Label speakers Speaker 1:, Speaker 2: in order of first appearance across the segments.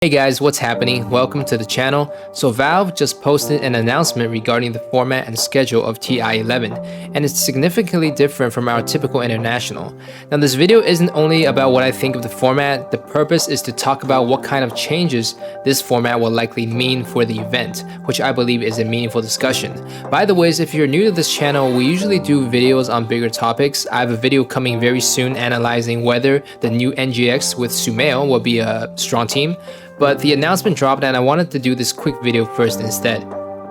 Speaker 1: Hey guys, what's happening? Welcome to the channel. So Valve just posted an announcement regarding the format and schedule of TI-11, and it's significantly different from our typical international. Now this video isn't only about what I think of the format, the purpose is to talk about what kind of changes this format will likely mean for the event, which I believe is a meaningful discussion. By the way, if you're new to this channel, we usually do videos on bigger topics. I have a video coming very soon analyzing whether the new NGX with Sumail will be a strong team. But the announcement dropped and I wanted to do this quick video first instead.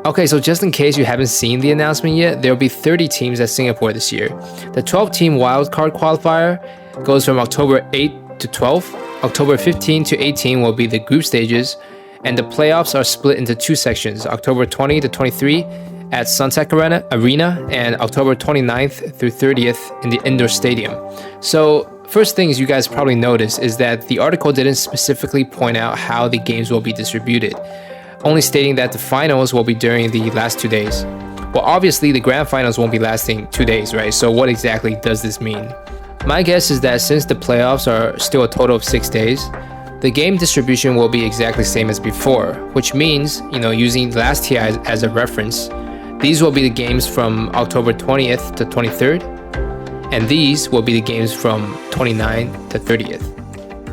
Speaker 1: Okay, so just in case you haven't seen the announcement yet, there will be 30 teams at Singapore this year. The 12-team wildcard qualifier goes from October 8 to 12. October 15 to 18 will be the group stages, and the playoffs are split into two sections, October 20 to 23 at Suntec Arena and October 29th through 30th in the indoor stadium. So first things you guys probably noticed is that the article didn't specifically point out how the games will be distributed, only stating that the finals will be during the last 2 days. Well, obviously the grand finals won't be lasting 2 days, right? So what exactly does this mean? My guess is that since the playoffs are still a total of 6 days, the game distribution will be exactly the same as before, which means, using last TI as a reference, these will be the games from October 20th to 23rd, and these will be the games from 29th to 30th.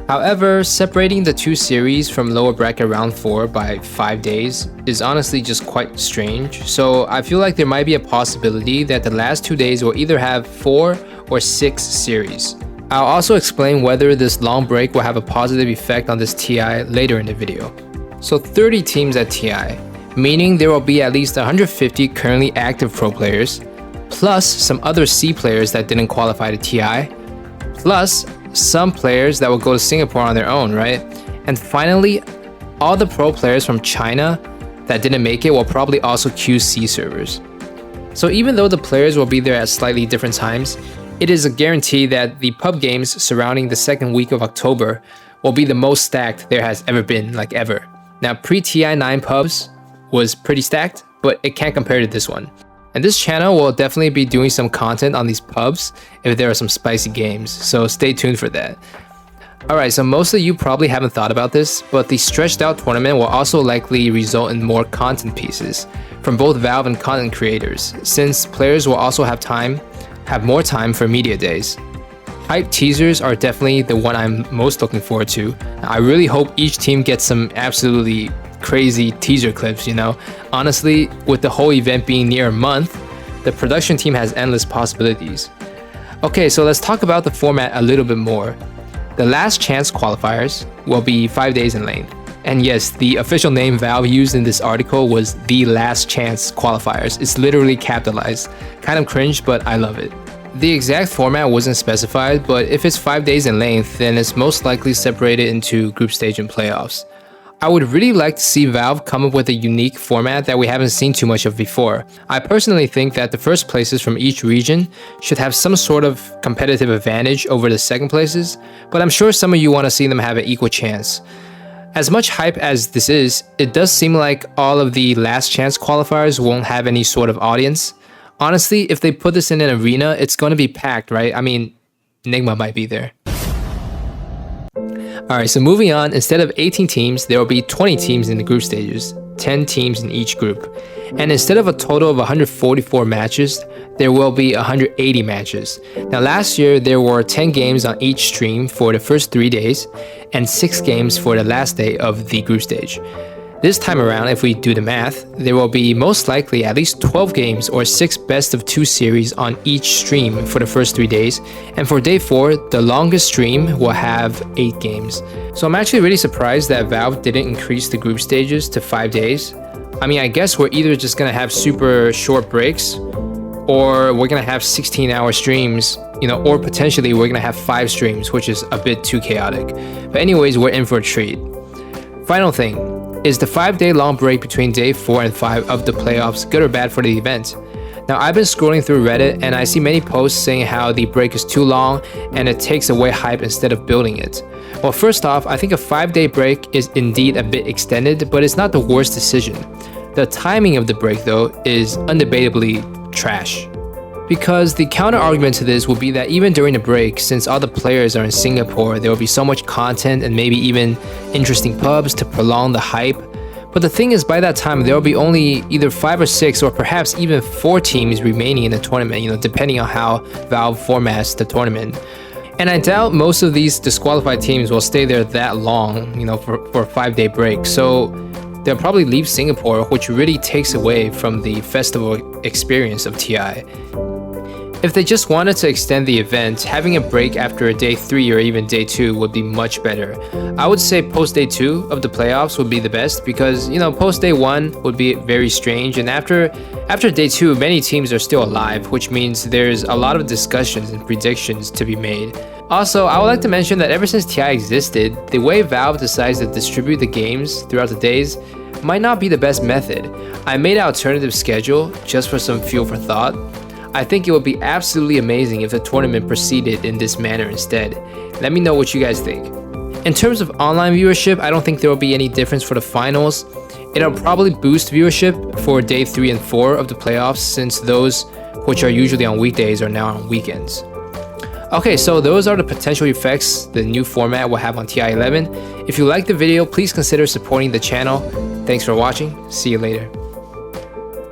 Speaker 1: However, separating the two series from lower bracket round 4 by 5 days is honestly just quite strange, so I feel like there might be a possibility that the last 2 days will either have 4 or 6 series. I'll also explain whether this long break will have a positive effect on this TI later in the video. So 30 teams at TI, meaning there will be at least 150 currently active pro players, plus some other C players that didn't qualify to TI, plus some players that will go to Singapore on their own, right? And finally, all the pro players from China that didn't make it will probably also queue C servers. So even though the players will be there at slightly different times, it is a guarantee that the pub games surrounding the second week of October will be the most stacked there has ever been, like ever. Now pre-TI9 pubs was pretty stacked, but it can't compare to this one. And this channel will definitely be doing some content on these pubs if there are some spicy games, so stay tuned for that. Alright, so most of you probably haven't thought about this, but the stretched out tournament will also likely result in more content pieces from both Valve and content creators, since players will also have more time for media days. Hype teasers are definitely the one I'm most looking forward to. I really hope each team gets some absolutely crazy teaser clips, Honestly, with the whole event being near a month, the production team has endless possibilities. Okay, so let's talk about the format a little bit more. The last chance qualifiers will be 5 days in length. And yes, the official name Valve used in this article was the last chance qualifiers. It's literally capitalized. Kind of cringe, but I love it. The exact format wasn't specified, but if it's 5 days in length, then it's most likely separated into group stage and playoffs. I would really like to see Valve come up with a unique format that we haven't seen too much of before. I personally think that the first places from each region should have some sort of competitive advantage over the second places, but I'm sure some of you want to see them have an equal chance. As much hype as this is, it does seem like all of the last chance qualifiers won't have any sort of audience. Honestly, if they put this in an arena, it's going to be packed, right? I mean, Nigma might be there. Alright, so moving on, instead of 18 teams, there will be 20 teams in the group stages, 10 teams in each group. And instead of a total of 144 matches, there will be 180 matches. Now last year, there were 10 games on each stream for the first 3 days, and 6 games for the last day of the group stage. This time around, if we do the math, there will be most likely at least 12 games or 6 best of 2 series on each stream for the first 3 days, and for day 4, the longest stream will have 8 games. So I'm actually really surprised that Valve didn't increase the group stages to 5 days. I mean, I guess we're either just gonna have super short breaks, or we're gonna have 16-hour streams, or potentially we're gonna have 5 streams, which is a bit too chaotic. But anyways, we're in for a treat. Final thing. Is the 5-day long break between day 4 and 5 of the playoffs good or bad for the event? Now I've been scrolling through Reddit and I see many posts saying how the break is too long and it takes away hype instead of building it. Well, first off, I think a 5-day break is indeed a bit extended, but it's not the worst decision. The timing of the break though is undebatably trash. Because the counter argument to this will be that even during the break, since all the players are in Singapore, there will be so much content and maybe even interesting pubs to prolong the hype. But the thing is, by that time, there will be only either 5 or 6 or perhaps even 4 teams remaining in the tournament, depending on how Valve formats the tournament. And I doubt most of these disqualified teams will stay there that long, for a 5-day break. So they'll probably leave Singapore, which really takes away from the festival experience of TI. If they just wanted to extend the event, having a break after a day 3 or even day 2 would be much better. I would say post day 2 of the playoffs would be the best because, post day 1 would be very strange, and after day 2, many teams are still alive, which means there's a lot of discussions and predictions to be made. Also, I would like to mention that ever since TI existed, the way Valve decides to distribute the games throughout the days might not be the best method. I made an alternative schedule just for some fuel for thought. I think it would be absolutely amazing if the tournament proceeded in this manner instead. Let me know what you guys think. In terms of online viewership, I don't think there will be any difference for the finals. It'll probably boost viewership for day 3 and 4 of the playoffs, since those which are usually on weekdays are now on weekends. Okay, so those are the potential effects the new format will have on TI-11. If you liked the video, please consider supporting the channel. Thanks for watching. See you later.